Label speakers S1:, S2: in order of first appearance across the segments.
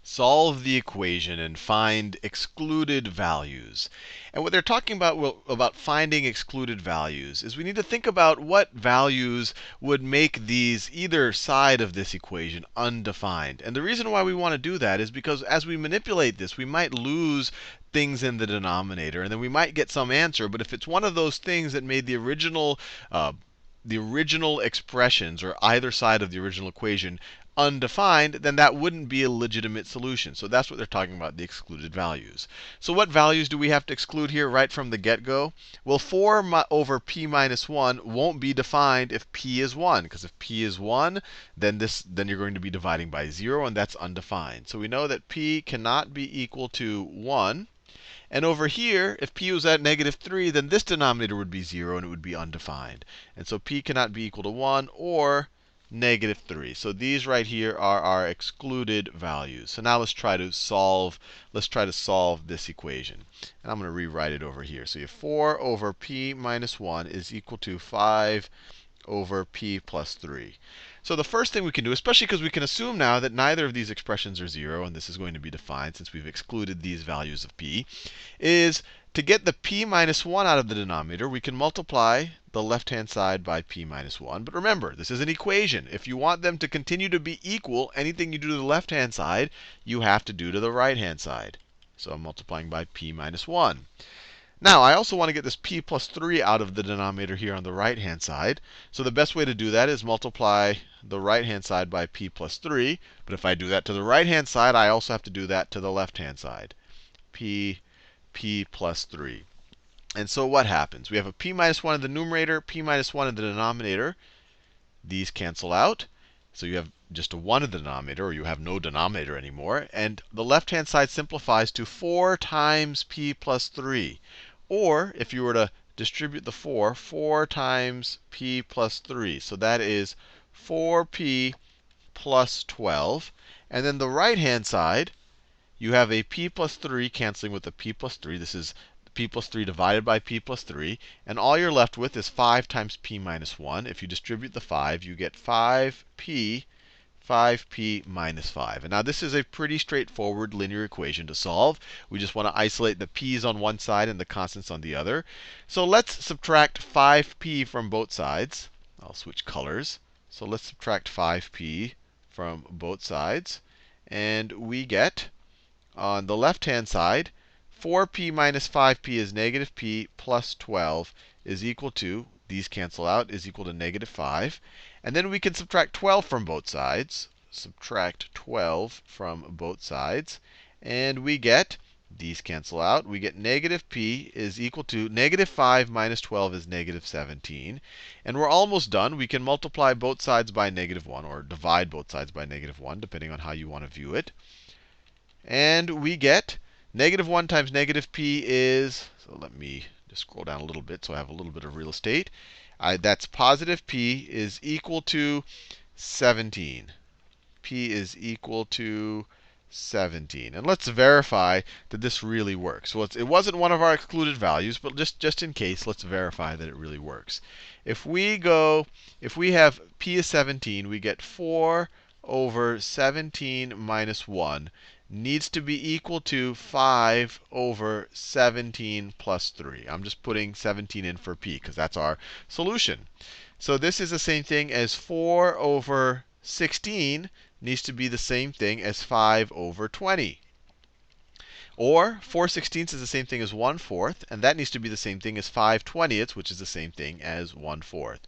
S1: solve the equation and find excluded values. And what they're talking about finding excluded values is we need to think about what values would make these either side of this equation undefined. And the reason why we want to do that is because as we manipulate this, we might lose things in the denominator, and then we might get some answer. But if it's one of those things that made the original expressions, or either side of the original equation, undefined, then that wouldn't be a legitimate solution. So that's what they're talking about, the excluded values. So what values do we have to exclude here right from the get-go? Well, 4 over p minus 1 won't be defined if p is 1, because if p is 1, then you're going to be dividing by 0, and that's undefined. So we know that p cannot be equal to 1. And over here, if p was at -3, then this denominator would be 0, and it would be undefined. And so p cannot be equal to 1 or -3. So these right here are our excluded values. So now let's try to solve this equation. And I'm going to rewrite it over here. So you have 4 over p minus 1 is equal to 5 over p plus 3. So the first thing we can do, especially because we can assume now that neither of these expressions are 0, and this is going to be defined since we've excluded these values of p, is to get the p minus 1 out of the denominator, we can multiply the left-hand side by p minus 1. But remember, this is an equation. If you want them to continue to be equal, anything you do to the left-hand side, you have to do to the right-hand side. So I'm multiplying by p minus 1. Now, I also want to get this p plus 3 out of the denominator here on the right-hand side. So the best way to do that is multiply the right-hand side by p plus 3. But if I do that to the right-hand side, I also have to do that to the left-hand side. p plus 3. And so what happens? We have a p minus 1 in the numerator, p minus 1 in the denominator. These cancel out. So you have just a 1 in the denominator, or you have no denominator anymore. And the left-hand side simplifies to 4 times p plus 3. Or if you were to distribute the 4 times p plus 3. So that is 4p plus 12. And then the right-hand side, you have a p plus 3 canceling with a p plus 3. This is p plus 3 divided by p plus 3. And all you're left with is 5 times p minus 1. If you distribute the 5, you get 5p minus 5. And now this is a pretty straightforward linear equation to solve. We just want to isolate the p's on one side and the constants on the other. So let's subtract 5p from both sides. I'll switch colors. So let's subtract 5p from both sides. And we get, on the left-hand side, 4p minus 5p is -p plus 12 is equal to, these cancel out, is equal to -5. And then we can subtract 12 from both sides. Subtract 12 from both sides. And we get, these cancel out, we get -p is equal to -5 minus 12 is -17. And we're almost done. We can multiply both sides by -1, or divide both sides by -1, depending on how you want to view it. And we get -1 times -p is, so let me just scroll down a little bit so I have a little bit of real estate. That's positive p is equal to 17. P is equal to 17. And let's verify that this really works. Well, it wasn't one of our excluded values, but just in case, let's verify that it really works. If we have p is 17, we get 4 over 17 minus 1 needs to be equal to 5 over 17 plus 3. I'm just putting 17 in for p, because that's our solution. So this is the same thing as 4 over 16 needs to be the same thing as 5 over 20. Or 4/16 is the same thing as 1/4, and that needs to be the same thing as 5/20, which is the same thing as 1/4.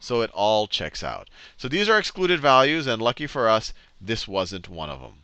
S1: So it all checks out. So these are excluded values, and lucky for us, this wasn't one of them.